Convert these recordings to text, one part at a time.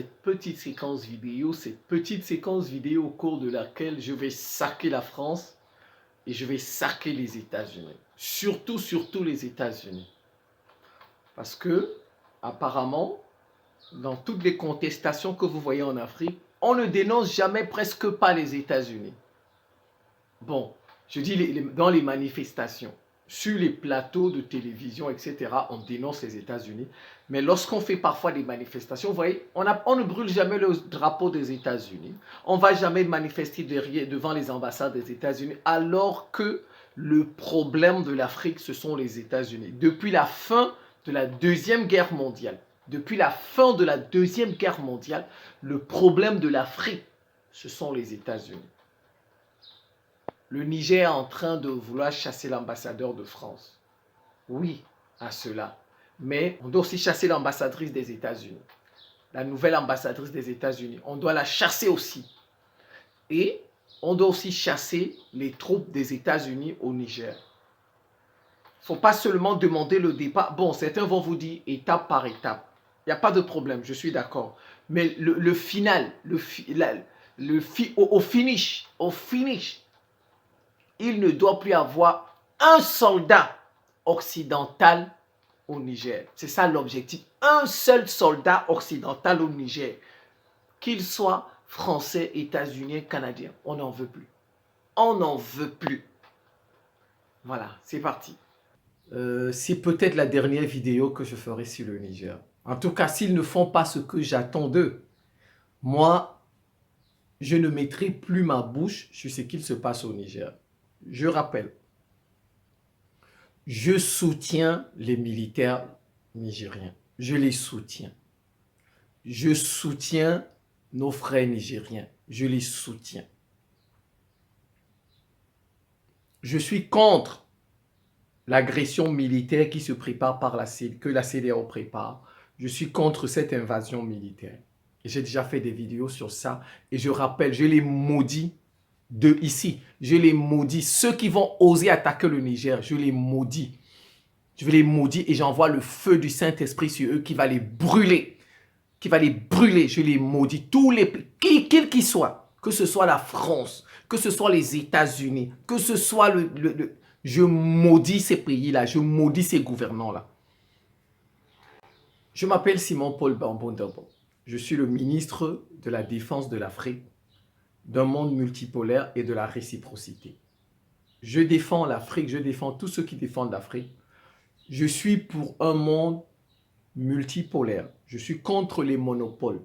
cette petite séquence vidéo au cours de laquelle je vais saquer la France et je vais saquer les États-Unis. Surtout les États-Unis. Parce que, apparemment, dans toutes les contestations que vous voyez en Afrique, on ne dénonce jamais presque pas les États-Unis. Bon, je dis dans les manifestations, sur les plateaux de télévision, etc., on dénonce les États-Unis. Mais lorsqu'on fait parfois des manifestations, vous voyez, on ne brûle jamais le drapeau des États-Unis. On ne va jamais manifester devant les ambassades des États-Unis, alors que le problème de l'Afrique, ce sont les États-Unis. Depuis la fin de la Deuxième Guerre mondiale, le problème de l'Afrique, ce sont les États-Unis. Le Niger est en train de vouloir chasser l'ambassadeur de France. Oui, à cela. Mais on doit aussi chasser l'ambassadrice des États-Unis. La nouvelle ambassadrice des États-Unis. On doit la chasser aussi. Et on doit aussi chasser les troupes des États-Unis au Niger. Il ne faut pas seulement demander le départ. Bon, certains vont vous dire étape par étape. Il n'y a pas de problème, je suis d'accord. Mais le final, au finish, il ne doit plus avoir un soldat occidental au Niger. C'est ça l'objectif. Un seul soldat occidental au Niger. Qu'il soit français, états-unien, canadien. On n'en veut plus. On n'en veut plus. Voilà, c'est parti. C'est peut-être la dernière vidéo que je ferai sur le Niger. En tout cas, s'ils ne font pas ce que j'attends d'eux, moi, je ne mettrai plus ma bouche sur ce qu'il se passe au Niger. Je rappelle, je soutiens les militaires nigériens. Je les soutiens. Je soutiens nos frères nigériens. Je les soutiens. Je suis contre l'agression militaire qui se prépare par que la CEDEAO prépare. Je suis contre cette invasion militaire. J'ai déjà fait des vidéos sur ça. Et je rappelle, je les maudis de ici. Je les maudis. Ceux qui vont oser attaquer le Niger, je les maudis. Je vais les maudire et j'envoie le feu du Saint-Esprit sur eux qui va les brûler. Qui va les brûler. Je les maudis. Tous les pays, quels qu'ils soient. Que ce soit la France, que ce soit les États-Unis, que ce soit je maudis ces pays-là. Je maudis ces gouvernants-là. Je m'appelle Simon-Paul Bambondabo. Je suis le ministre de la Défense de l'Afrique, d'un monde multipolaire et de la réciprocité. Je défends l'Afrique, je défends tous ceux qui défendent l'Afrique. Je suis pour un monde multipolaire. Je suis contre les monopoles,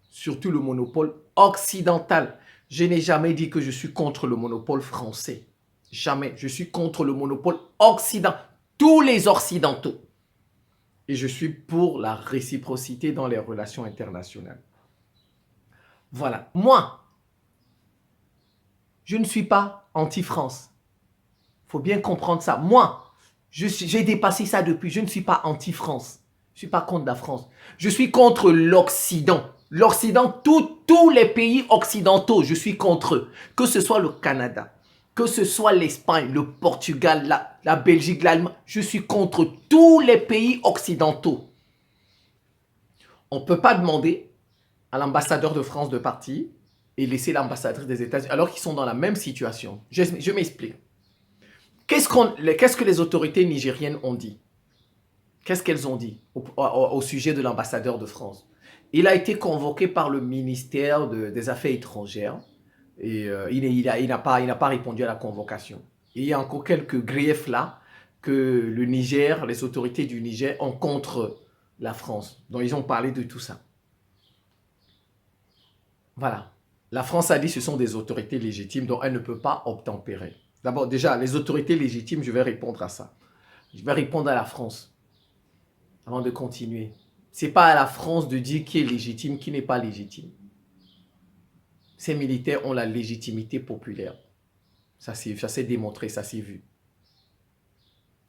surtout le monopole occidental. Je n'ai jamais dit que je suis contre le monopole français. Jamais. Je suis contre le monopole occidental. Tous les occidentaux. Et je suis pour la réciprocité dans les relations internationales. Voilà. Moi, je ne suis pas anti-France. Il faut bien comprendre ça. Moi, j'ai dépassé ça depuis. Je ne suis pas anti-France. Je ne suis pas contre la France. Je suis contre l'Occident. L'Occident, tous les pays occidentaux, je suis contre eux. Que ce soit le Canada, que ce soit l'Espagne, le Portugal, la Belgique, l'Allemagne, je suis contre tous les pays occidentaux. On ne peut pas demander à l'ambassadeur de France de partir et laisser l'ambassadrice des États-Unis alors qu'ils sont dans la même situation. Je m'explique. Qu'est-ce que les autorités nigériennes ont dit? Qu'est-ce qu'elles ont dit au sujet de l'ambassadeur de France? Il a été convoqué par le ministère des Affaires étrangères et il n'a pas répondu à la convocation. Et il y a encore quelques griefs là que le Niger, les autorités du Niger ont contre la France. Donc ils ont parlé de tout ça. Voilà. La France a dit que ce sont des autorités légitimes dont elle ne peut pas obtempérer. D'abord, déjà, les autorités légitimes, je vais répondre à ça. Je vais répondre à la France avant de continuer. Ce n'est pas à la France de dire qui est légitime, qui n'est pas légitime. Ces militaires ont la légitimité populaire. Ça s'est démontré, ça s'est vu.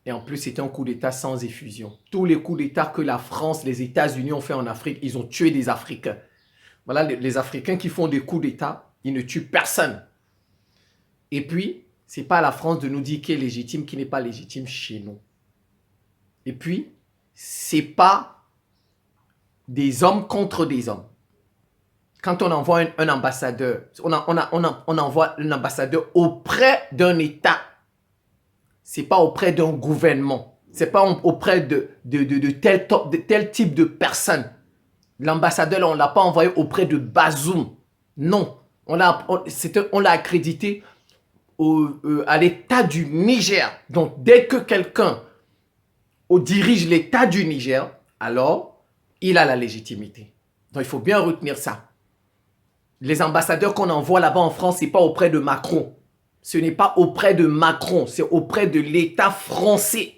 Et en plus, c'était un coup d'État sans effusion. Tous les coups d'État que la France, les États-Unis ont fait en Afrique, ils ont tué des Africains. Voilà, les Africains qui font des coups d'État, ils ne tuent personne. Et puis, ce n'est pas à la France de nous dire qui est légitime, qui n'est pas légitime chez nous. Et puis, ce n'est pas des hommes contre des hommes. quand on envoie un ambassadeur, on envoie un ambassadeur auprès d'un État. Ce n'est pas auprès d'un gouvernement. Ce n'est pas auprès de tel type de personne. L'ambassadeur, on ne l'a pas envoyé auprès de Bazoum. Non. On l'a accrédité à l'État du Niger. Donc, dès que quelqu'un dirige l'État du Niger, alors, il a la légitimité. Donc, il faut bien retenir ça. Les ambassadeurs qu'on envoie là-bas en France, ce n'est pas auprès de Macron. Ce n'est pas auprès de Macron, c'est auprès de l'État français.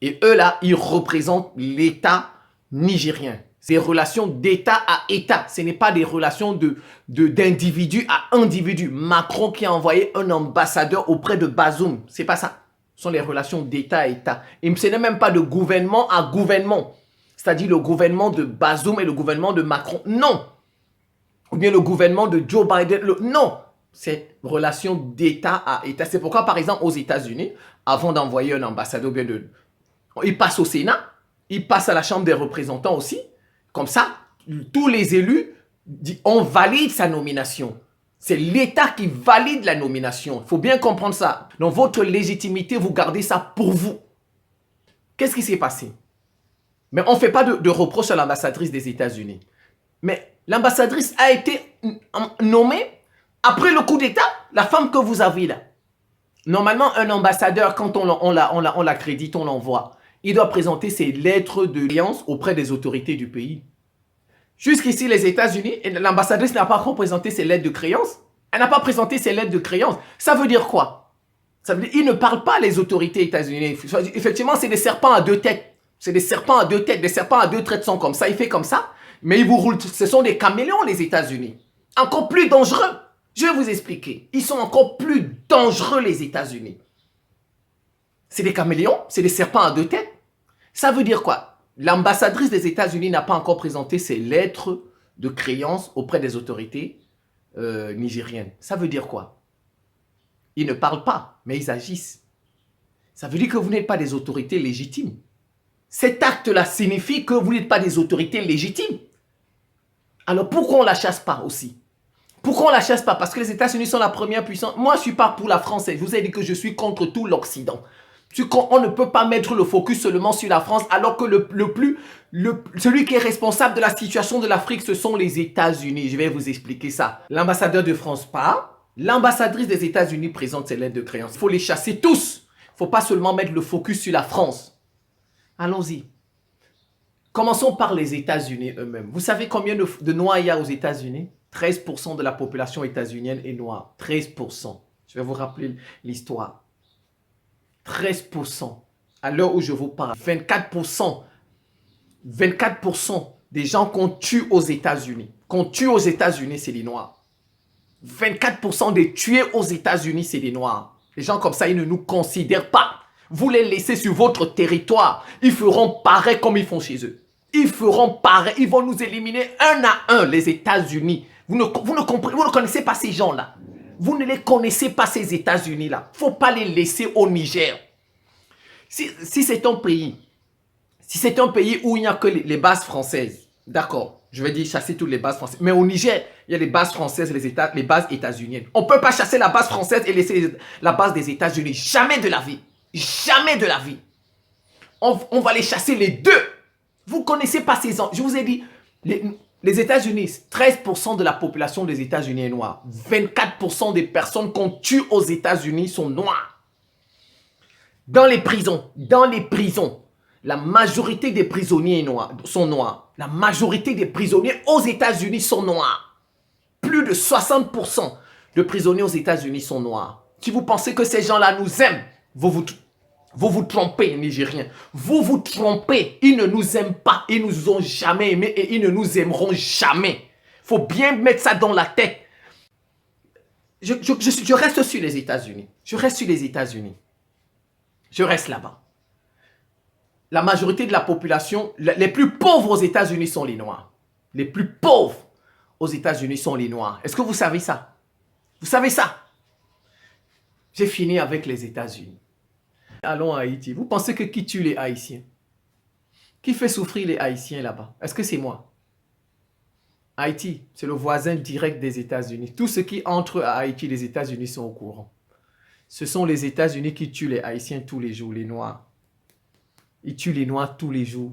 Et eux, là, ils représentent l'État nigérien. C'est des relations d'État à État. Ce n'est pas des relations d'individu à individu. Macron qui a envoyé un ambassadeur auprès de Bazoum. C'est pas ça. Ce sont les relations d'État à État. Et ce n'est même pas de gouvernement à gouvernement. C'est-à-dire le gouvernement de Bazoum et le gouvernement de Macron. Non. Ou bien le gouvernement de Joe Biden. Non. C'est relation d'État à État. C'est pourquoi, par exemple, aux États-Unis, avant d'envoyer un ambassadeur, il passe au Sénat, il passe à la Chambre des représentants aussi. Comme ça, tous les élus, on valide sa nomination. C'est l'État qui valide la nomination. Il faut bien comprendre ça. Donc, votre légitimité, vous gardez ça pour vous. Qu'est-ce qui s'est passé? Mais on ne fait pas de reproche à l'ambassadrice des États-Unis. Mais l'ambassadrice a été nommée après le coup d'État, la femme que vous avez là. Normalement, un ambassadeur, quand on l'accrédite, on l'envoie, il doit présenter ses lettres de créance auprès des autorités du pays. Jusqu'ici, les États-Unis, l'ambassadrice n'a pas encore présenté ses lettres de créance. Elle n'a pas présenté ses lettres de créance. Ça veut dire quoi? Ça veut dire qu'ils ne parlent pas, les autorités états-uniennes. Effectivement, c'est des serpents à deux têtes. C'est des serpents à deux têtes. Des serpents à deux têtes sont comme ça. Il fait comme ça. Mais ils vous roulent. Ce sont des caméléons, les États-Unis. Encore plus dangereux. Je vais vous expliquer. Ils sont encore plus dangereux, les États-Unis. C'est des caméléons, c'est des serpents à deux têtes. Ça veut dire quoi? L'ambassadrice des États-Unis n'a pas encore présenté ses lettres de créance auprès des autorités nigériennes. Ça veut dire quoi? Ils ne parlent pas, mais ils agissent. Ça veut dire que vous n'êtes pas des autorités légitimes. Cet acte-là signifie que vous n'êtes pas des autorités légitimes. Alors pourquoi on ne la chasse pas aussi? Pourquoi on ne la chasse pas? Parce que les États-Unis sont la première puissance. Moi, je ne suis pas pour la France. Je vous ai dit que je suis contre tout l'Occident. On ne peut pas mettre le focus seulement sur la France, alors que celui qui est responsable de la situation de l'Afrique, ce sont les États-Unis. Je vais vous expliquer ça. L'ambassadeur de France part. L'ambassadrice des États-Unis présente ses lettres de créance. Il faut les chasser tous. Il ne faut pas seulement mettre le focus sur la France. Allons-y. Commençons par les États-Unis eux-mêmes. Vous savez combien de Noirs il y a aux États-Unis? 13% de la population états-unienne est noire. 13%. Je vais vous rappeler l'histoire. 13%. À l'heure où je vous parle, 24%. 24% des gens qu'on tue aux États-Unis. Qu'on tue aux États-Unis, c'est les Noirs. 24% des tués aux États-Unis, c'est les Noirs. Les gens comme ça, ils ne nous considèrent pas. Vous les laissez sur votre territoire. Ils feront pareil comme ils font chez eux. Ils feront pareil. Ils vont nous éliminer un à un, les États-Unis. Vous ne connaissez pas ces gens-là. Vous ne les connaissez pas, ces États-Unis-là. Il ne faut pas les laisser au Niger. Si c'est un pays, où il n'y a que les bases françaises, d'accord, je vais dire chasser toutes les bases françaises. Mais au Niger, il y a les bases françaises, les bases états-uniennes. On ne peut pas chasser la base française et laisser la base des États-Unis. Jamais de la vie. Jamais de la vie. On va les chasser les deux. Vous ne connaissez pas ces gens. Je vous ai dit, les États-Unis, 13% de la population des États-Unis est noire. 24% des personnes qu'on tue aux États-Unis sont noires. Dans les prisons, la majorité des prisonniers sont noirs. La majorité des prisonniers aux États-Unis sont noirs. Plus de 60% de prisonniers aux États-Unis sont noirs. Si vous pensez que ces gens-là nous aiment, vous vous trompez, Nigériens. Vous vous trompez. Ils ne nous aiment pas. Ils ne nous ont jamais aimés et ils ne nous aimeront jamais. Il faut bien mettre ça dans la tête. Je reste sur les États-Unis. Je reste sur les États-Unis. Je reste là-bas. La majorité de la population, les plus pauvres aux États-Unis sont les Noirs. Les plus pauvres aux États-Unis sont les Noirs. Est-ce que vous savez ça? Vous savez ça? J'ai fini avec les États-Unis. Allons à Haïti. Vous pensez que qui tue les Haïtiens? Qui fait souffrir les Haïtiens là-bas? Est-ce que c'est moi? Haïti, c'est le voisin direct des États-Unis. Tout ce qui entre à Haïti, les États-Unis sont au courant. Ce sont les États-Unis qui tuent les Haïtiens tous les jours, les Noirs. Ils tuent les Noirs tous les jours.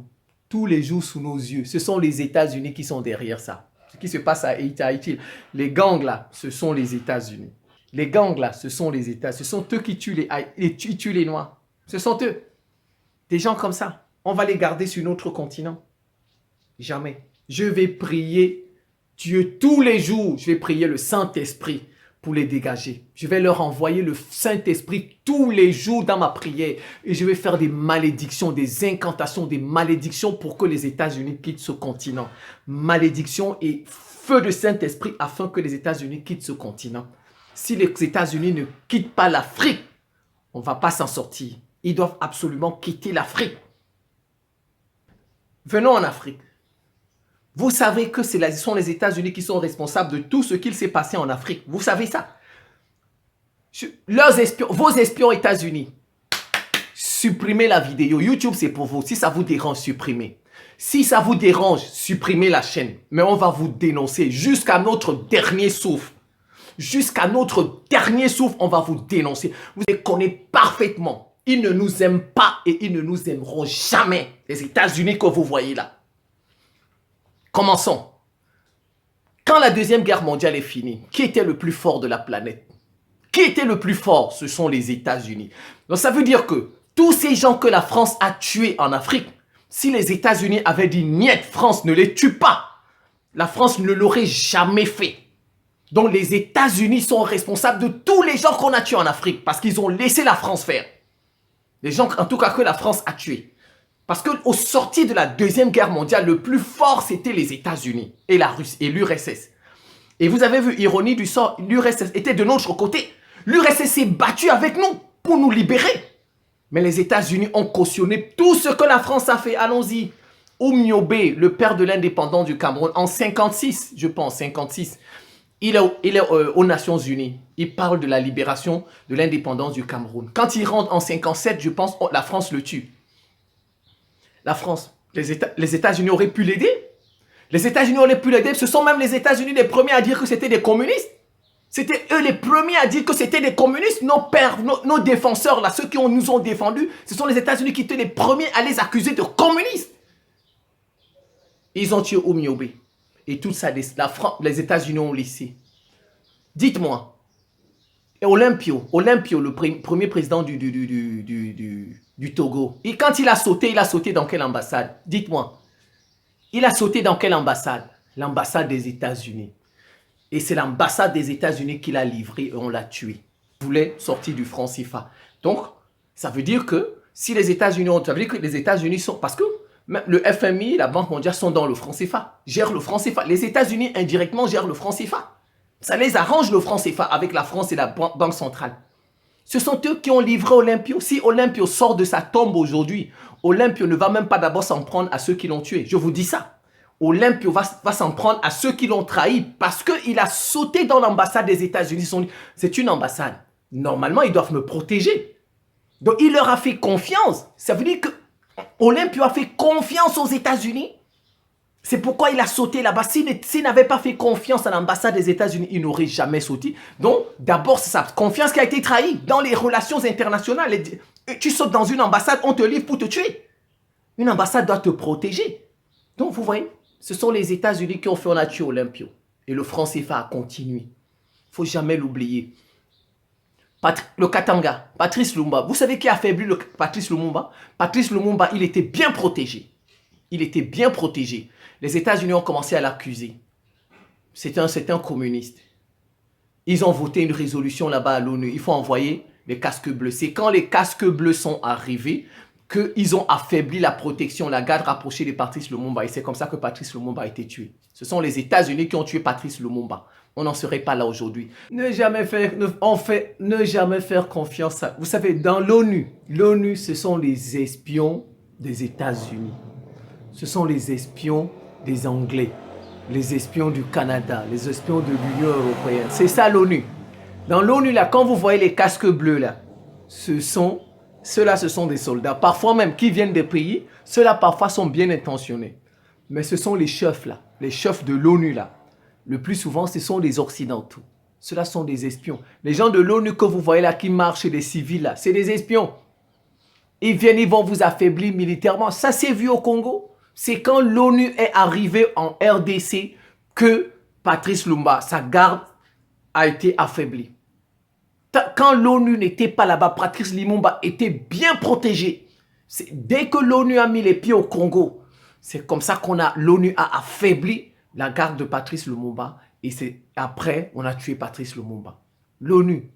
Tous les jours sous nos yeux. Ce sont les États-Unis qui sont derrière ça. Ce qui se passe à Haïti, les gangs là, ce sont les États-Unis. Les gangs là, ce sont les États. Ce sont eux qui tuent tuent les Noirs. Ce sont eux. Des gens comme ça. On va les garder sur notre continent. Jamais. Je vais prier Dieu tous les jours. Je vais prier le Saint-Esprit pour les dégager. Je vais leur envoyer le Saint-Esprit tous les jours dans ma prière. Et je vais faire des malédictions, des incantations, des malédictions pour que les États-Unis quittent ce continent. Malédiction et feu de Saint-Esprit afin que les États-Unis quittent ce continent. Si les États-Unis ne quittent pas l'Afrique, on ne va pas s'en sortir. Ils doivent absolument quitter l'Afrique. Venons en Afrique. Vous savez que ce sont les États-Unis qui sont responsables de tout ce qu'il s'est passé en Afrique. Vous savez ça? Vos espions États-Unis, supprimez la vidéo. YouTube, c'est pour vous. Si ça vous dérange, supprimez. Si ça vous dérange, supprimez la chaîne. Mais on va vous dénoncer jusqu'à notre dernier souffle. Jusqu'à notre dernier souffle, on va vous dénoncer. Vous les connaissez parfaitement. Ils ne nous aiment pas et ils ne nous aimeront jamais. Les États-Unis que vous voyez là. Commençons. Quand la Deuxième Guerre mondiale est finie, qui était le plus fort de la planète? Qui était le plus fort? Ce sont les États-Unis. Donc ça veut dire que tous ces gens que la France a tués en Afrique, si les États-Unis avaient dit « Niet, France, ne les tue pas », la France ne l'aurait jamais fait. Donc les États-Unis sont responsables de tous les gens qu'on a tués en Afrique parce qu'ils ont laissé la France faire. Les gens, en tout cas, que la France a tués. Parce qu'au sorti de la Deuxième Guerre mondiale, le plus fort, c'était les États-Unis et la Russie et l'URSS. Et vous avez vu, ironie du sort, l'URSS était de notre côté. L'URSS s'est battu avec nous pour nous libérer. Mais les États-Unis ont cautionné tout ce que la France a fait. Allons-y. Oumyobé, le père de l'indépendance du Cameroun, en 56, je pense, 56, il est aux Nations Unies. Il parle de la libération de l'indépendance du Cameroun. Quand il rentre en 57, je pense, la France le tue. La France, les États-Unis auraient pu l'aider. Les États-Unis auraient pu l'aider. Ce sont même les États-Unis les premiers à dire que c'était des communistes. C'était eux les premiers à dire que c'était des communistes. Nos pères, nos défenseurs, là, ceux qui nous ont défendus, ce sont les États-Unis qui étaient les premiers à les accuser de communistes. Ils ont tué Oumyobé. Et tout ça, les États-Unis ont laissé. Dites-moi, Olympio, le premier président du Togo, et quand il a sauté dans quelle ambassade? Dites-moi. Il a sauté dans quelle ambassade? L'ambassade des États-Unis. Et c'est l'ambassade des États-Unis qui l'a livré et on l'a tué. Il voulait sortir du franc CFA. Donc, ça veut dire que si les États-Unis ont... Ça veut dire que les États-Unis sont... Parce que même le FMI, la Banque mondiale sont dans le franc CFA. Gèrent le franc CFA. Les États-Unis indirectement gèrent le franc CFA. Ça les arrange le franc CFA avec la France et la Banque centrale. Ce sont eux qui ont livré Olympio. Si Olympio sort de sa tombe aujourd'hui, Olympio ne va même pas d'abord s'en prendre à ceux qui l'ont tué. Je vous dis ça. Olympio va s'en prendre à ceux qui l'ont trahi parce qu'il a sauté dans l'ambassade des États-Unis. C'est une ambassade. Normalement, ils doivent me protéger. Donc, il leur a fait confiance. Ça veut dire que Olympio a fait confiance aux États-Unis. C'est pourquoi il a sauté là-bas. S'il n'avait pas fait confiance à l'ambassade des États-Unis, il n'aurait jamais sauté. Donc, d'abord, c'est sa confiance qui a été trahie dans les relations internationales. Tu sautes dans une ambassade, on te livre pour te tuer. Une ambassade doit te protéger. Donc, vous voyez, ce sont les États-Unis qui ont fait on a tué Olympio. Et le franc CFA a continué. Il ne faut jamais l'oublier. Le Katanga, Patrice Lumumba. Vous savez qui a affaibli Patrice Lumumba? Patrice Lumumba, il était bien protégé. Il était bien protégé. Les États-Unis ont commencé à l'accuser. C'est un communiste. Ils ont voté une résolution là-bas à l'ONU. Il faut envoyer les casques bleus. C'est quand les casques bleus sont arrivés qu'ils ont affaibli la protection, la garde rapprochée de Patrice Lumumba. Et c'est comme ça que Patrice Lumumba a été tué. Ce sont les États-Unis qui ont tué Patrice Lumumba. On n'en serait pas là aujourd'hui. Ne jamais faire confiance à... Vous savez, dans l'ONU, ce sont les espions des États-Unis. Ce sont les espions des Anglais, les espions du Canada, les espions de l'Union européenne. C'est ça l'ONU. Dans l'ONU, là, quand vous voyez les casques bleus, là, ceux-là, ce sont des soldats. Parfois même, qui viennent des pays, ceux-là, parfois, sont bien intentionnés. Mais ce sont les chefs, là. les chefs de l'ONU là, le plus souvent, ce sont les Occidentaux. Ceux-là sont des espions. Les gens de l'ONU que vous voyez là qui marchent, des civils là, c'est des espions. Ils viennent, ils vont vous affaiblir militairement. Ça s'est vu au Congo. C'est quand l'ONU est arrivée en RDC que Patrice Lumumba, sa garde, a été affaiblie. Quand l'ONU n'était pas là-bas, Patrice Lumumba était bien protégé. Dès que l'ONU a mis les pieds au Congo, c'est comme ça qu'on l'ONU a affaibli la garde de Patrice Lumumba. Et c'est après, on a tué Patrice Lumumba. L'ONU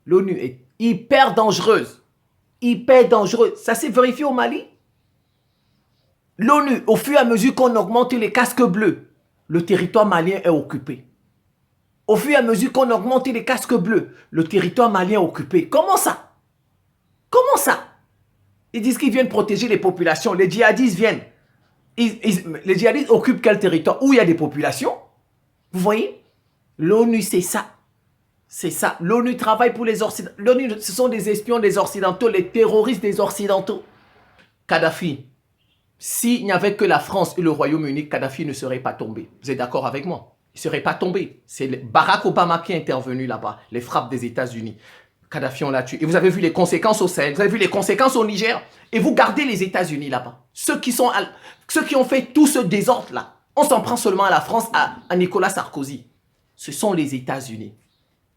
est hyper dangereuse. Hyper dangereuse. Ça s'est vérifié au Mali. L'ONU, au fur et à mesure qu'on augmente les casques bleus, le territoire malien est occupé. Au fur et à mesure qu'on augmente les casques bleus, le territoire malien est occupé. Comment ça? Comment ça? Ils disent qu'ils viennent protéger les populations. Les djihadistes viennent. Les djihadistes occupent quel territoire? Où il y a des populations? Vous voyez? L'ONU, c'est ça. C'est ça. L'ONU travaille pour les Occidentaux. L'ONU, ce sont des espions des Occidentaux, les terroristes des Occidentaux. Kadhafi, s'il n'y avait que la France et le Royaume-Uni, Kadhafi ne serait pas tombé. Vous êtes d'accord avec moi? Il ne serait pas tombé. C'est Barack Obama qui est intervenu là-bas. Les frappes des États-Unis. Kadhafi, on l'a tué. Et vous avez vu les conséquences au Sahel. Vous avez vu les conséquences au Niger. Et vous gardez les États-Unis là-bas. Ceux qui ont fait tout ce désordre-là. On s'en prend seulement à la France, à Nicolas Sarkozy. Ce sont les États-Unis.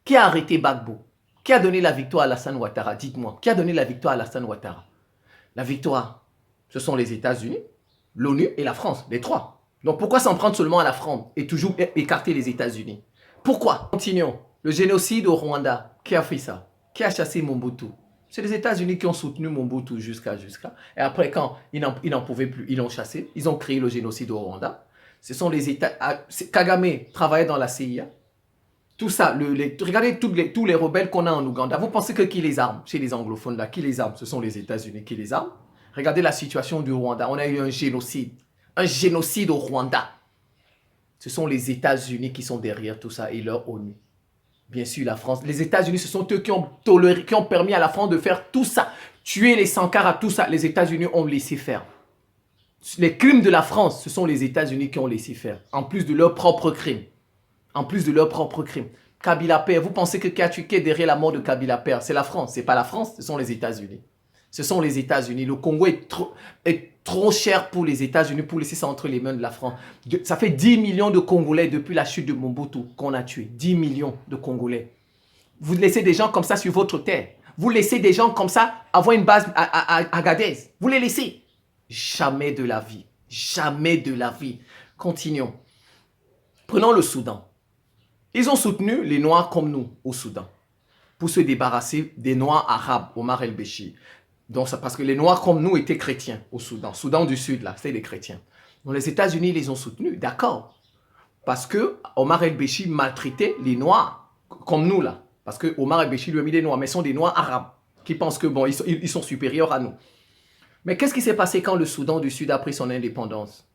Qui a arrêté Gbagbo? Qui a donné la victoire à Alassane Ouattara? Dites-moi. Qui a donné la victoire à Alassane Ouattara? La victoire, ce sont les États-Unis, l'ONU et la France. Les trois. Donc pourquoi s'en prendre seulement à la France et toujours écarter les États-Unis? Pourquoi? Continuons. Le génocide au Rwanda. Qui a fait ça? Qui a chassé Mobutu? C'est les États-Unis qui ont soutenu Mobutu jusqu'à. Et après, quand ils n'en pouvaient plus, ils l'ont chassé. Ils ont créé le génocide au Rwanda. Ce sont les États... Kagame travaillait dans la CIA. Tout ça, regardez tous les rebelles qu'on a en Ouganda. Vous pensez que qui les arme chez les anglophones là? Qui les arme? Ce sont les États-Unis qui les arment. Regardez la situation du Rwanda. On a eu un génocide. Un génocide au Rwanda. Ce sont les États-Unis qui sont derrière tout ça et leur ONU. Bien sûr, la France. Les États-Unis, ce sont eux qui ont permis à la France de faire tout ça. Tuer les Sankara, tout ça. Les États-Unis ont laissé faire. Les crimes de la France, ce sont les États-Unis qui ont laissé faire. En plus de leurs propres crimes. En plus de leurs propres crimes. Kabila Père, vous pensez que qui est derrière la mort de Kabila Père? C'est la France. Ce n'est pas la France, ce sont les États-Unis. Ce sont les États-Unis. Le Congo est trop cher pour les États-Unis pour laisser ça entre les mains de la France. Ça fait 10 millions de Congolais depuis la chute de Mobutu qu'on a tué. 10 millions de Congolais. Vous laissez des gens comme ça sur votre terre. Vous laissez des gens comme ça avoir une base à Agadez. Vous les laissez. Jamais de la vie. Jamais de la vie. Continuons. Prenons le Soudan. Ils ont soutenu les Noirs comme nous au Soudan pour se débarrasser des Noirs arabes, Omar el-Béchir. Donc, parce que les Noirs comme nous étaient chrétiens au Soudan. Soudan du Sud, là, c'était des chrétiens. Donc, les États-Unis les ont soutenus, d'accord. Parce que Omar el-Béchir maltraitait les Noirs comme nous, là. Parce que Omar el-Béchir lui a mis des Noirs, mais ce sont des Noirs arabes qui pensent que, bon, ils sont supérieurs à nous. Mais qu'est-ce qui s'est passé quand le Soudan du Sud a pris son indépendance?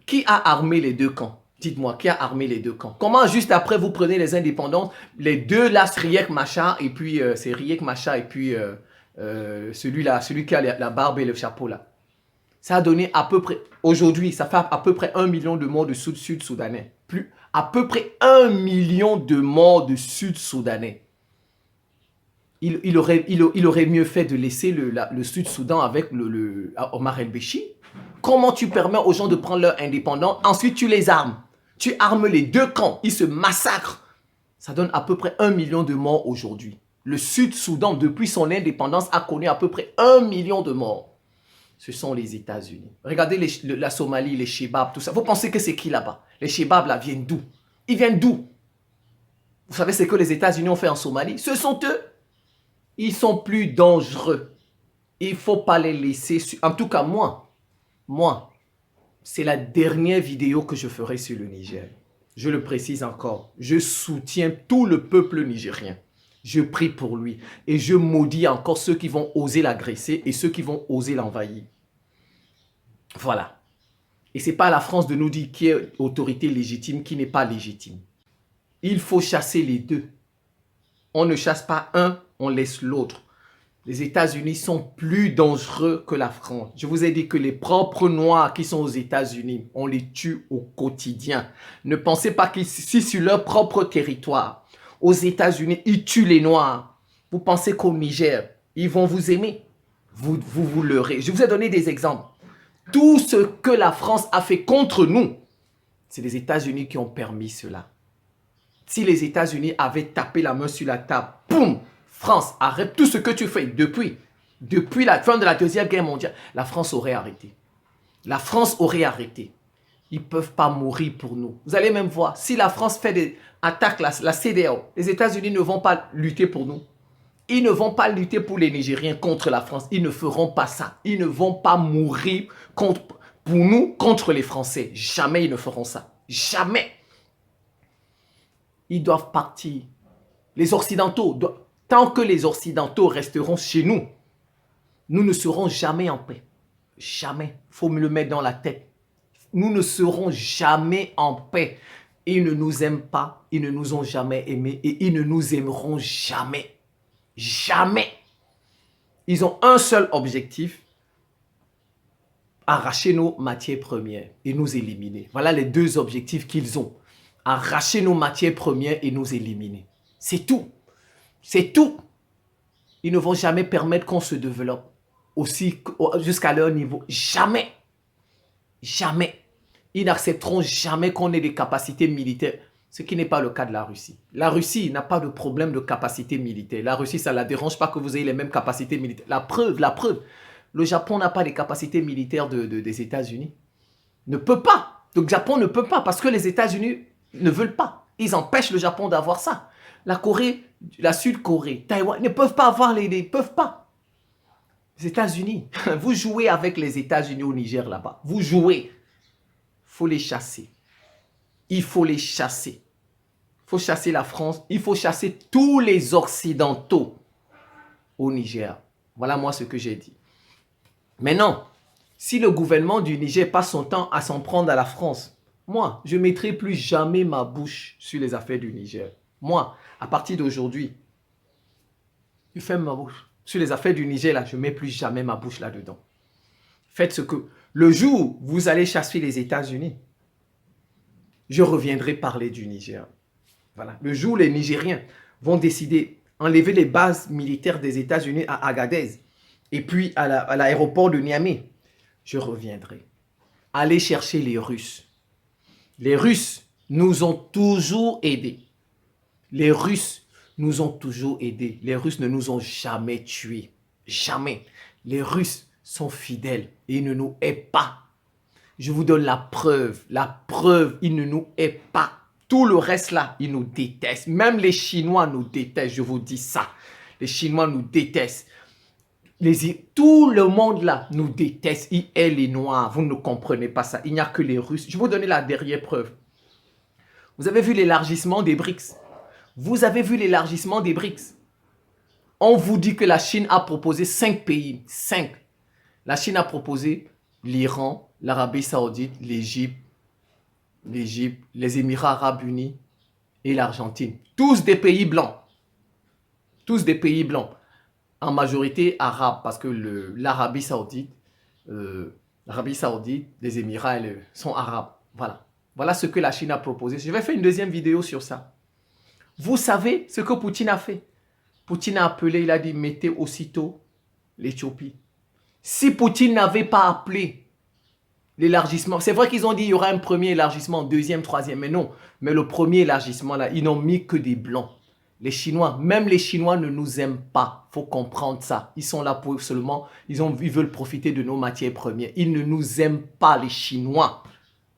Qui a armé les deux camps? Dites-moi, qui a armé les deux camps? Comment juste après vous prenez les indépendances, les deux là, Riek Machar et puis c'est Riek Machar et puis celui qui a la barbe et le chapeau là. Ça a donné à peu près, aujourd'hui, ça fait à peu près 1 million de morts de Sud-Soudanais. Plus, à peu près 1 million de morts de Sud-Soudanais. Il aurait mieux fait de laisser le Sud-Soudan avec Omar el-Béchir. Comment tu permets aux gens de prendre leur indépendance? Ensuite, tu les armes. Tu armes les deux camps. Ils se massacrent. Ça donne à peu près 1 million de morts aujourd'hui. Le Sud-Soudan, depuis son indépendance, a connu à peu près 1 million de morts. Ce sont les États-Unis. Regardez la Somalie, les Chebabs, tout ça. Vous pensez que c'est qui là-bas? Les Chebabs là viennent d'où? Ils viennent d'où? Vous savez ce que les États-Unis ont fait en Somalie? Ce sont eux. Ils sont plus dangereux. Il ne faut pas les laisser. En tout cas, moi, c'est la dernière vidéo que je ferai sur le Niger. Je le précise encore. Je soutiens tout le peuple nigérien. Je prie pour lui. Et je maudis encore ceux qui vont oser l'agresser et ceux qui vont oser l'envahir. Voilà. Et ce n'est pas à la France de nous dire qui est autorité légitime, qui n'est pas légitime. Il faut chasser les deux. On ne chasse pas un, on laisse l'autre. Les États-Unis sont plus dangereux que la France. Je vous ai dit que les propres Noirs qui sont aux États-Unis, on les tue au quotidien. Ne pensez pas qu'ici, sur leur propre territoire, aux États-Unis, ils tuent les Noirs. Vous pensez qu'au Niger, ils vont vous aimer? Vous leurrez. Je vous ai donné des exemples. Tout ce que la France a fait contre nous, c'est les États-Unis qui ont permis cela. Si les États-Unis avaient tapé la main sur la table, boum, France, arrête tout ce que tu fais depuis la fin de la Deuxième Guerre mondiale, la France aurait arrêté. La France aurait arrêté. Ils ne peuvent pas mourir pour nous. Vous allez même voir, si la France fait des attaques, la CEDEAO, les États-Unis ne vont pas lutter pour nous. Ils ne vont pas lutter pour les Nigériens contre la France. Ils ne feront pas ça. Ils ne vont pas mourir pour nous contre les Français. Jamais ils ne feront ça. Jamais. Ils doivent partir. Les Occidentaux, tant que les Occidentaux resteront chez nous, nous ne serons jamais en paix. Jamais. Il faut me le mettre dans la tête. Nous ne serons jamais en paix. Ils ne nous aiment pas. Ils ne nous ont jamais aimés. Et ils ne nous aimeront jamais. Jamais. Ils ont un seul objectif. Arracher nos matières premières et nous éliminer. Voilà les deux objectifs qu'ils ont. Arracher nos matières premières et nous éliminer. C'est tout. C'est tout. Ils ne vont jamais permettre qu'on se développe aussi jusqu'à leur niveau. Jamais. Jamais. Ils n'accepteront jamais qu'on ait des capacités militaires. Ce qui n'est pas le cas de la Russie. La Russie n'a pas de problème de capacité militaire. La Russie, ça ne la dérange pas que vous ayez les mêmes capacités militaires. La preuve. Le Japon n'a pas les capacités militaires des États-Unis. Ne peut pas. Le Japon ne peut pas parce que les États-Unis ne veulent pas. Ils empêchent le Japon d'avoir ça. La Corée, la Sud-Corée, Taïwan ne peuvent pas avoir les peuvent pas. Les États-Unis, vous jouez avec les États-Unis au Niger là-bas. Vous jouez. Il faut les chasser. Il faut les chasser. Il faut chasser la France. Il faut chasser tous les Occidentaux au Niger. Voilà moi ce que j'ai dit. Maintenant, si le gouvernement du Niger passe son temps à s'en prendre à la France, moi, je ne mettrai plus jamais ma bouche sur les affaires du Niger. Moi, à partir d'aujourd'hui, je ferme ma bouche. Sur les affaires du Niger, là, je ne mets plus jamais ma bouche là-dedans. Faites ce que... Le jour où vous allez chasser les États-Unis, je reviendrai parler du Niger. Voilà. Le jour où les Nigériens vont décider d'enlever les bases militaires des États-Unis à Agadez et puis à l'aéroport de Niamey, je reviendrai. Allez chercher les Russes. Les Russes nous ont toujours aidés. Les Russes nous ont toujours aidés. Les Russes ne nous ont jamais tués. Jamais. Les Russes sont fidèles et ils ne nous aiment pas. Je vous donne la preuve. La preuve, ils ne nous aiment pas. Tout le reste là, ils nous détestent. Même les Chinois nous détestent, je vous dis ça. Les Chinois nous détestent. Tout le monde là nous déteste. Ils est les Noirs. Vous ne comprenez pas ça. Il n'y a que les Russes. Je vais vous donner la dernière preuve. Vous avez vu l'élargissement des BRICS. Vous avez vu l'élargissement des BRICS. On vous dit que la Chine a proposé 5 pays. 5. La Chine a proposé l'Iran, l'Arabie Saoudite, l'Égypte, les Émirats Arabes Unis et l'Argentine. Tous des pays blancs. Tous des pays blancs. En majorité arabes, parce que l'Arabie Saoudite, les Émirats sont arabes. Voilà. Voilà ce que la Chine a proposé. Je vais faire une deuxième vidéo sur ça. Vous savez ce que Poutine a fait? Poutine a appelé, il a dit, mettez aussitôt l'Éthiopie. Si Poutine n'avait pas appelé l'élargissement, c'est vrai qu'ils ont dit qu'il y aura un premier élargissement, deuxième, troisième, mais non. Mais le premier élargissement, là, ils n'ont mis que des blancs. Les Chinois, même les Chinois ne nous aiment pas. Il faut comprendre ça. Ils sont là pour seulement, ils veulent profiter de nos matières premières. Ils ne nous aiment pas, les Chinois.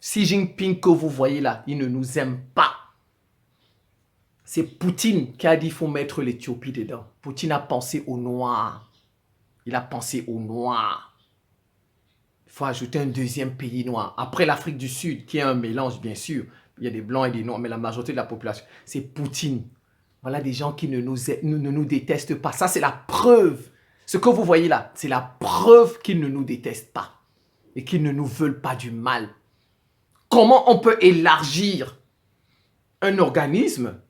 Xi Jinping que vous voyez là, il ne nous aime pas. C'est Poutine qui a dit qu'il faut mettre l'Éthiopie dedans. Poutine a pensé aux Noirs. Il a pensé aux Noirs. Il faut ajouter un deuxième pays noir. Après l'Afrique du Sud, qui est un mélange, bien sûr. Il y a des Blancs et des Noirs, mais la majorité de la population, c'est Poutine. Voilà des gens qui ne nous détestent pas. Ça, c'est la preuve. Ce que vous voyez là, c'est la preuve qu'ils ne nous détestent pas. Et qu'ils ne nous veulent pas du mal. Comment on peut élargir un organisme?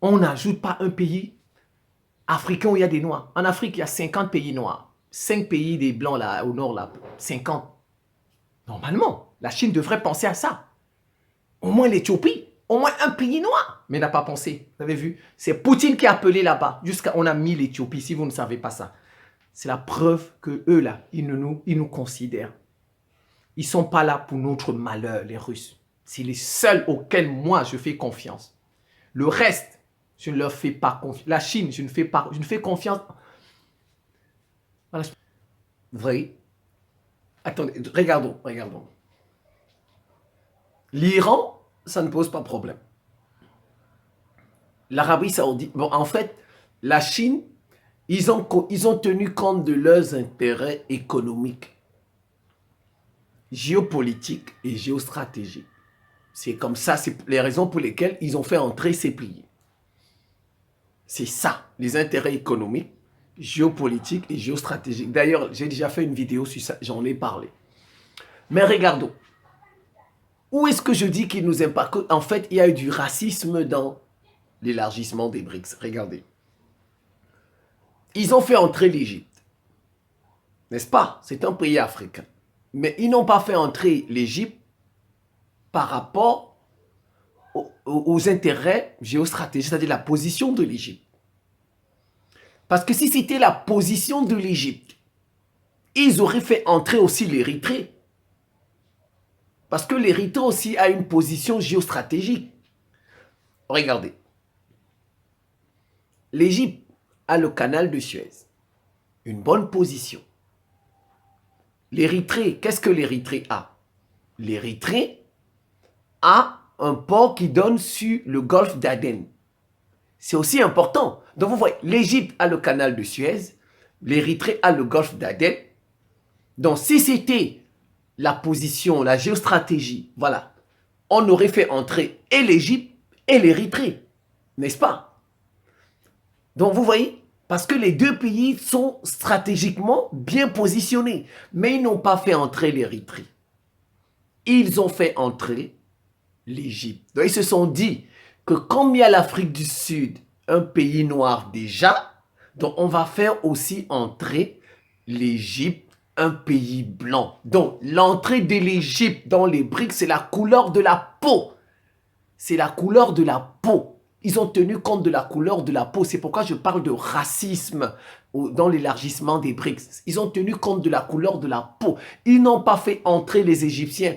On n'ajoute pas un pays. africain où il y a des noirs. En Afrique, il y a 50 pays noirs. 5 pays des blancs là, au nord, là, 50. Normalement, la Chine devrait penser à ça. Au moins l'Éthiopie, au moins un pays noir. Mais n'a pas pensé. Vous avez vu? C'est Poutine qui a appelé là-bas. Jusqu'à on a mis l'Éthiopie, si vous ne savez pas ça. C'est la preuve que eux là, ils nous considèrent. Ils ne sont pas là pour notre malheur, les Russes. C'est les seuls auxquels moi je fais confiance. Le reste, je ne leur fais pas confiance. La Chine, je ne fais confiance. Voilà. Vous voyez? Attendez, regardons. L'Iran, ça ne pose pas de problème. L'Arabie Saoudite, bon, en fait, la Chine, ils ont tenu compte de leurs intérêts économiques, géopolitiques et géostratégiques. C'est comme ça, c'est les raisons pour lesquelles ils ont fait entrer ces pays. C'est ça, les intérêts économiques, géopolitiques et géostratégiques. D'ailleurs, j'ai déjà fait une vidéo sur ça, j'en ai parlé. Mais regardons. Où est-ce que je dis qu'il nous impacte? En fait, il y a eu du racisme dans l'élargissement des BRICS. Regardez. Ils ont fait entrer l'Égypte. N'est-ce pas? C'est un pays africain. Mais ils n'ont pas fait entrer l'Égypte par rapport aux intérêts géostratégiques, c'est-à-dire la position de l'Égypte. Parce que si c'était la position de l'Égypte, ils auraient fait entrer aussi l'Érythrée. Parce que l'Érythrée aussi a une position géostratégique. Regardez. L'Égypte a le canal de Suez. Une bonne position. L'Érythrée, qu'est-ce que l'Érythrée a? L'Érythrée a un port qui donne sur le golfe d'Aden. C'est aussi important. Donc vous voyez, l'Égypte a le canal de Suez, l'Érythrée a le golfe d'Aden. Donc si c'était la position, la géostratégie, voilà, on aurait fait entrer et l'Égypte et l'Érythrée, n'est-ce pas? Donc vous voyez, parce que les deux pays sont stratégiquement bien positionnés, mais ils n'ont pas fait entrer l'Érythrée. Ils ont fait entrer l'Égypte. Donc ils se sont dit que comme il y a l'Afrique du Sud, un pays noir déjà, donc on va faire aussi entrer l'Égypte, un pays blanc. Donc l'entrée de l'Égypte dans les BRICS, c'est la couleur de la peau. C'est la couleur de la peau. Ils ont tenu compte de la couleur de la peau. C'est pourquoi je parle de racisme dans l'élargissement des BRICS. Ils ont tenu compte de la couleur de la peau. Ils n'ont pas fait entrer les Égyptiens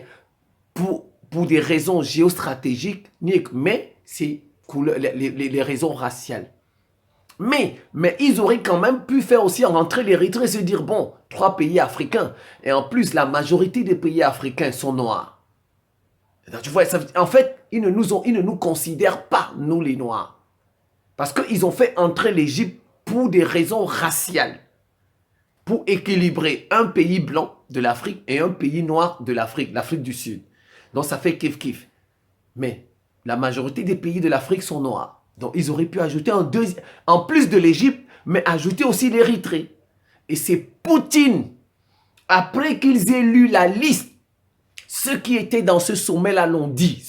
pour des raisons géostratégiques, mais c'est les raisons raciales. Mais ils auraient quand même pu faire aussi rentrer l'Érythrée et se dire, bon, 3 pays africains. Et en plus, la majorité des pays africains sont noirs. Tu vois, en fait, ils ne nous considèrent pas, nous les Noirs. Parce qu'ils ont fait entrer l'Égypte pour des raisons raciales. Pour équilibrer un pays blanc de l'Afrique et un pays noir de l'Afrique, l'Afrique du Sud. Donc ça fait kiff-kiff. Mais la majorité des pays de l'Afrique sont noirs. Donc ils auraient pu ajouter en plus de l'Égypte, mais ajouter aussi l'Érythrée. Et c'est Poutine, après qu'ils aient lu la liste, ceux qui étaient dans ce sommet-là l'ont dit.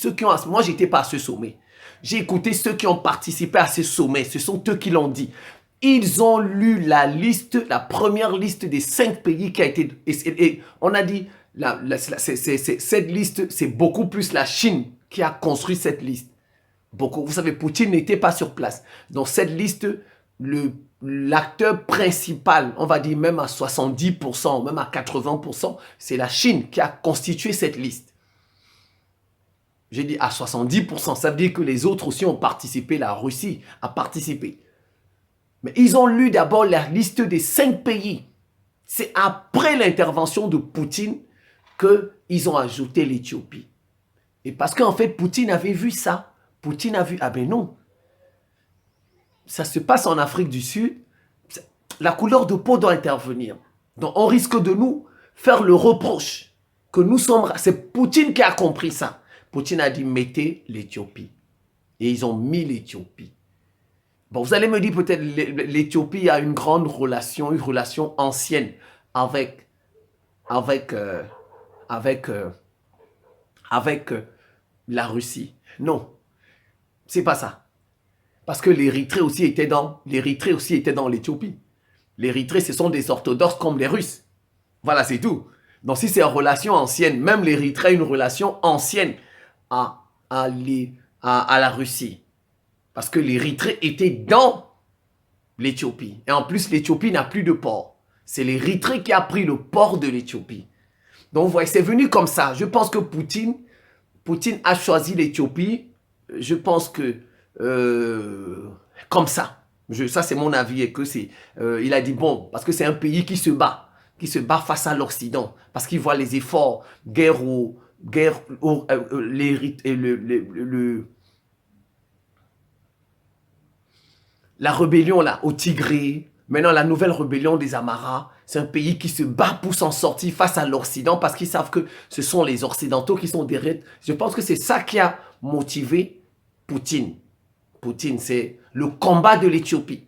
Moi, je n'étais pas à ce sommet. J'ai écouté ceux qui ont participé à ce sommet. Ce sont eux qui l'ont dit. Ils ont lu la liste, la première liste des 5 pays qui a été... Et on a dit, cette liste, c'est beaucoup plus la Chine qui a construit cette liste. Beaucoup. Vous savez, Poutine n'était pas sur place. Dans cette liste, l'acteur principal, on va dire même à 70%, même à 80%, c'est la Chine qui a constitué cette liste. J'ai dit à 70%, ça veut dire que les autres aussi ont participé, la Russie a participé. Mais ils ont lu d'abord la liste des 5 pays. C'est après l'intervention de Poutine qu'ils ont ajouté l'Éthiopie. Et parce qu'en fait, Poutine avait vu ça. Poutine a vu, ah ben non, ça se passe en Afrique du Sud, la couleur de peau doit intervenir. Donc on risque de nous faire le reproche que nous sommes... C'est Poutine qui a compris ça. Poutine a dit, mettez l'Éthiopie. Et ils ont mis l'Éthiopie. Bon, vous allez me dire peut-être l'Éthiopie a une grande relation, une relation ancienne avec la Russie. Non, c'est pas ça. Parce que l'Érythrée aussi était dans l'Éthiopie. L'Érythrée, ce sont des orthodoxes comme les Russes. Voilà, c'est tout. Donc si c'est une relation ancienne, même l'Érythrée a une relation ancienne à, à la Russie. Parce que l'Érythrée était dans l'Éthiopie. Et en plus, l'Éthiopie n'a plus de port. C'est l'Érythrée qui a pris le port de l'Éthiopie. Donc, vous voyez, c'est venu comme ça. Je pense que Poutine a choisi l'Éthiopie. Je pense que comme ça. Ça, c'est mon avis. Et que il a dit, bon, parce que c'est un pays qui se bat face à l'Occident. Parce qu'il voit les efforts, la rébellion là, au Tigré, maintenant la nouvelle rébellion des Amaras, c'est un pays qui se bat pour s'en sortir face à l'Occident parce qu'ils savent que ce sont les Occidentaux qui sont derrière. Je pense que c'est ça qui a motivé Poutine. Poutine, c'est le combat de l'Éthiopie.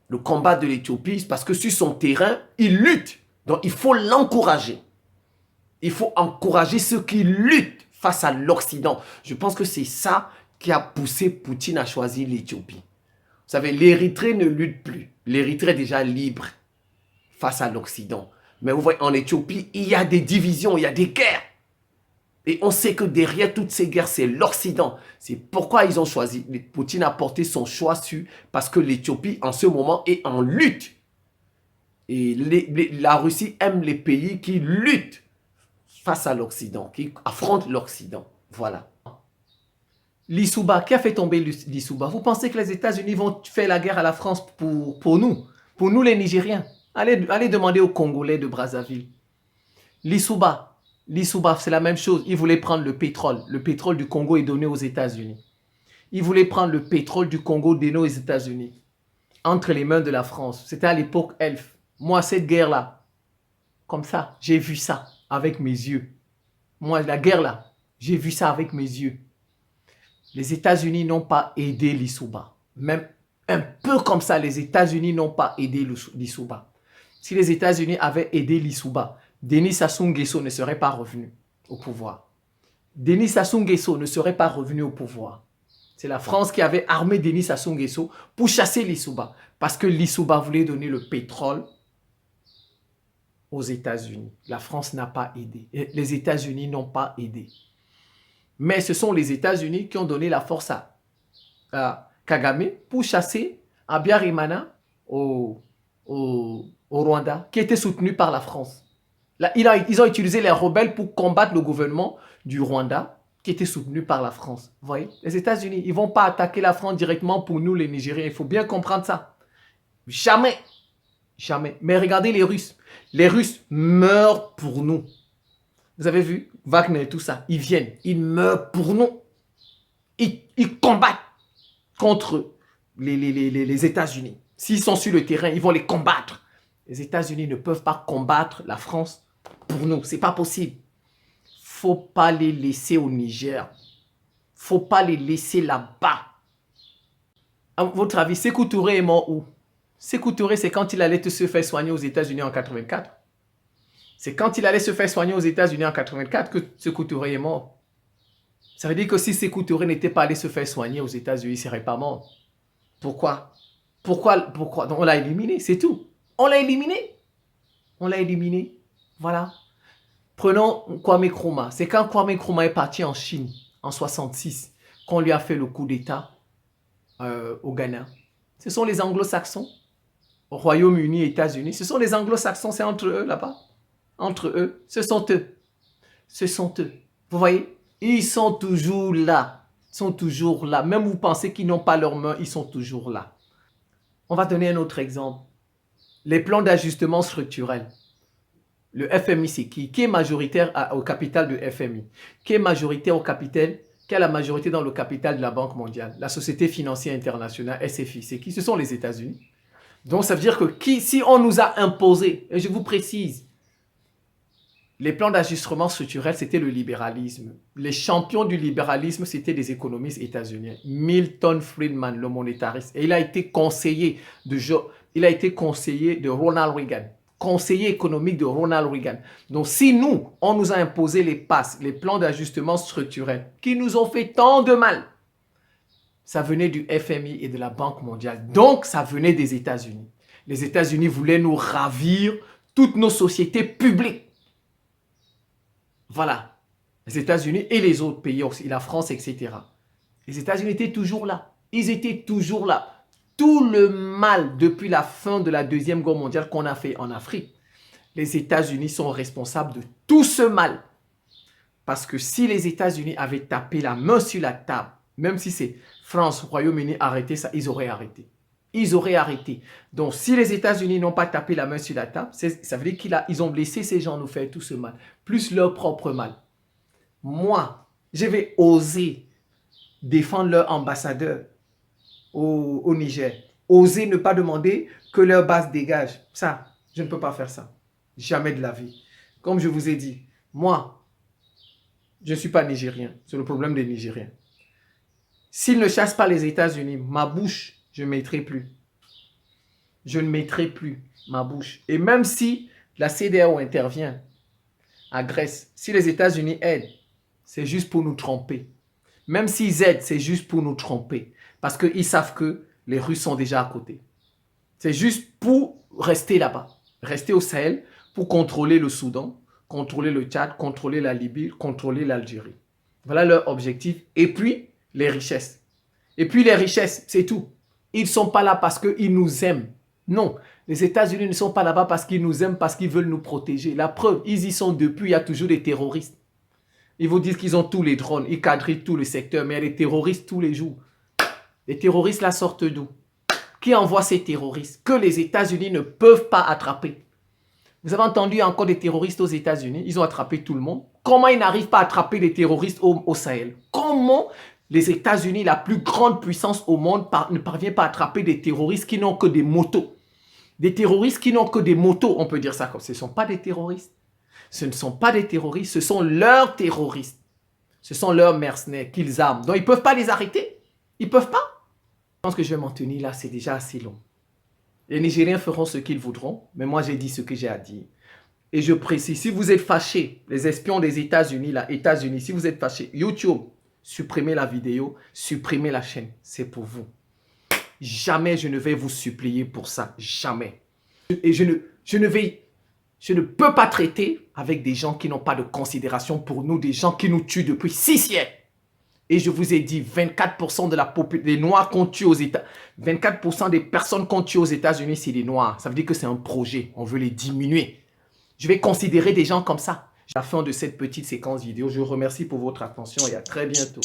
Le combat de l'Éthiopie, parce que sur son terrain, il lutte. Donc il faut l'encourager. Il faut encourager ceux qui luttent face à l'Occident. Je pense que c'est ça qui a poussé Poutine à choisir l'Éthiopie. Vous savez, l'Érythrée ne lutte plus. L'Érythrée est déjà libre face à l'Occident. Mais vous voyez, en Éthiopie, il y a des divisions, il y a des guerres. Et on sait que derrière toutes ces guerres, c'est l'Occident. C'est pourquoi ils ont choisi. Poutine a porté son choix sur, parce que l'Éthiopie, en ce moment, est en lutte. Et la Russie aime les pays qui luttent face à l'Occident, qui affrontent l'Occident. Voilà. Lissouba, qui a fait tomber Lissouba? Vous pensez que les États-Unis vont faire la guerre à la France pour nous les Nigériens? Allez demander aux Congolais de Brazzaville. Lissouba, c'est la même chose. Ils voulaient prendre le pétrole. Le pétrole du Congo est donné aux États-Unis. Ils voulaient prendre le pétrole du Congo donné aux États-Unis. Entre les mains de la France. C'était à l'époque Elf. Moi, cette guerre-là, comme ça, j'ai vu ça avec mes yeux. Moi, la guerre-là, j'ai vu ça avec mes yeux. Les États-Unis n'ont pas aidé Lissouba. Même un peu comme ça, les États-Unis n'ont pas aidé Lissouba. Si les États-Unis avaient aidé Lissouba, Denis Sassou Nguesso ne serait pas revenu au pouvoir. Denis Sassou Nguesso ne serait pas revenu au pouvoir. C'est la France qui avait armé Denis Sassou Nguesso pour chasser Lissouba. Parce que Lissouba voulait donner le pétrole aux États-Unis. La France n'a pas aidé. Les États-Unis n'ont pas aidé. Mais ce sont les États-Unis qui ont donné la force à Kagame pour chasser Abiyarimana au Rwanda, qui était soutenu par la France. Là, ils ont utilisé les rebelles pour combattre le gouvernement du Rwanda, qui était soutenu par la France. Vous voyez, les États-Unis, ils ne vont pas attaquer la France directement pour nous, les Nigériens. Il faut bien comprendre ça. Jamais. Jamais. Mais regardez les Russes. Les Russes meurent pour nous. Vous avez vu Wagner et tout ça. Ils viennent. Ils meurent pour nous. Ils combattent contre les États-Unis. S'ils sont sur le terrain, ils vont les combattre. Les États-Unis ne peuvent pas combattre la France pour nous. Ce n'est pas possible. Faut pas les laisser au Niger. Faut pas les laisser là-bas. À votre avis, Sékou Touré est mort où? Sékou Touré, c'est quand il allait se faire soigner aux États-Unis en 84. C'est quand il allait se faire soigner aux États-Unis en 84 que Sékou Touré est mort. Ça veut dire que si Sékou Touré n'était pas allé se faire soigner aux États-Unis, il ne serait pas mort. Pourquoi? Pourquoi? Donc on l'a éliminé, c'est tout. On l'a éliminé. On l'a éliminé. Voilà. Prenons Kwame Nkrumah. C'est quand Kwame Nkrumah est parti en Chine en 66 qu'on lui a fait le coup d'État au Ghana. Ce sont les anglo-saxons, au Royaume-Uni, États-Unis. Ce sont les anglo-saxons, c'est entre eux là-bas. Entre eux, ce sont eux. Ce sont eux. Vous voyez? Ils sont toujours là. Ils sont toujours là. Même vous pensez qu'ils n'ont pas leurs mains, ils sont toujours là. On va donner un autre exemple. Les plans d'ajustement structurel. Le FMI, c'est qui? Qui est majoritaire au capital de FMI? Qui est majoritaire au capital? Qui a la majorité dans le capital de la Banque mondiale? La Société financière internationale, SFI, c'est qui? Ce sont les États-Unis. Donc, ça veut dire que si on nous a imposé, et je vous précise, les plans d'ajustement structurel, c'était le libéralisme. Les champions du libéralisme, c'était des économistes états-uniens. Milton Friedman, le monétariste. Et il a été conseiller de Ronald Reagan. Conseiller économique de Ronald Reagan. Donc, si nous, on nous a imposé les PAS, les plans d'ajustement structurel, qui nous ont fait tant de mal, ça venait du FMI et de la Banque mondiale. Donc, ça venait des États-Unis. Les États-Unis voulaient nous ravir toutes nos sociétés publiques. Voilà. Les États-Unis et les autres pays aussi, la France, etc. Les États-Unis étaient toujours là. Ils étaient toujours là. Tout le mal depuis la fin de la Deuxième Guerre mondiale qu'on a fait en Afrique, les États-Unis sont responsables de tout ce mal. Parce que si les États-Unis avaient tapé la main sur la table, même si c'est France, Royaume-Uni, arrêté ça, ils auraient arrêté. Ils auraient arrêté. Donc, si les États-Unis n'ont pas tapé la main sur la table, ça veut dire qu'ils ont laissé ces gens nous faire tout ce mal, plus leur propre mal. Moi, je vais oser défendre leur ambassadeur au Niger. Oser ne pas demander que leur base dégage. Ça, je ne peux pas faire ça. Jamais de la vie. Comme je vous ai dit, moi, je ne suis pas nigérien. C'est le problème des Nigériens. S'ils ne chassent pas les États-Unis, ma bouche, je ne mettrai plus. Je ne mettrai plus ma bouche. Et même si la CEDEAO intervient à Grèce, si les États-Unis aident, c'est juste pour nous tromper. Même s'ils aident, c'est juste pour nous tromper. Parce qu'ils savent que les Russes sont déjà à côté. C'est juste pour rester là-bas. Rester au Sahel pour contrôler le Soudan, contrôler le Tchad, contrôler la Libye, contrôler l'Algérie. Voilà leur objectif. Et puis, les richesses. Et puis, les richesses, c'est tout. Ils ne sont pas là parce qu'ils nous aiment. Non, les États-Unis ne sont pas là-bas parce qu'ils nous aiment, parce qu'ils veulent nous protéger. La preuve, ils y sont depuis, il y a toujours des terroristes. Ils vous disent qu'ils ont tous les drones, ils quadrillent tout le secteur, mais il y a des terroristes tous les jours. Les terroristes là sortent d'où? Qui envoie ces terroristes que les États-Unis ne peuvent pas attraper? Vous avez entendu, il y a encore des terroristes aux États-Unis, ils ont attrapé tout le monde. Comment ils n'arrivent pas à attraper les terroristes au Sahel? Comment les États-Unis, la plus grande puissance au monde, ne parvient pas à attraper des terroristes qui n'ont que des motos? Des terroristes qui n'ont que des motos, on peut dire ça comme ce ne sont pas des terroristes. Ce ne sont pas des terroristes, ce sont leurs terroristes. Ce sont leurs mercenaires qu'ils arment. Donc ils ne peuvent pas les arrêter. Ils ne peuvent pas. Je pense que je vais m'en tenir là, c'est déjà assez long. Les Nigériens feront ce qu'ils voudront, mais moi j'ai dit ce que j'ai à dire. Et je précise, si vous êtes fâchés, les espions des États-Unis, si vous êtes fâchés, YouTube, supprimez la vidéo, supprimez la chaîne, c'est pour vous. Jamais je ne vais vous supplier pour ça, jamais. Et je ne peux pas traiter avec des gens qui n'ont pas de considération pour nous, des gens qui nous tuent depuis 6 siècles. Et je vous ai dit, 24% des Noirs qu'on tue aux États, 24% des personnes qu'on tue aux États-Unis, c'est des Noirs. Ça veut dire que c'est un projet. On veut les diminuer. Je vais considérer des gens comme ça. À la fin de cette petite séquence vidéo, je vous remercie pour votre attention et à très bientôt.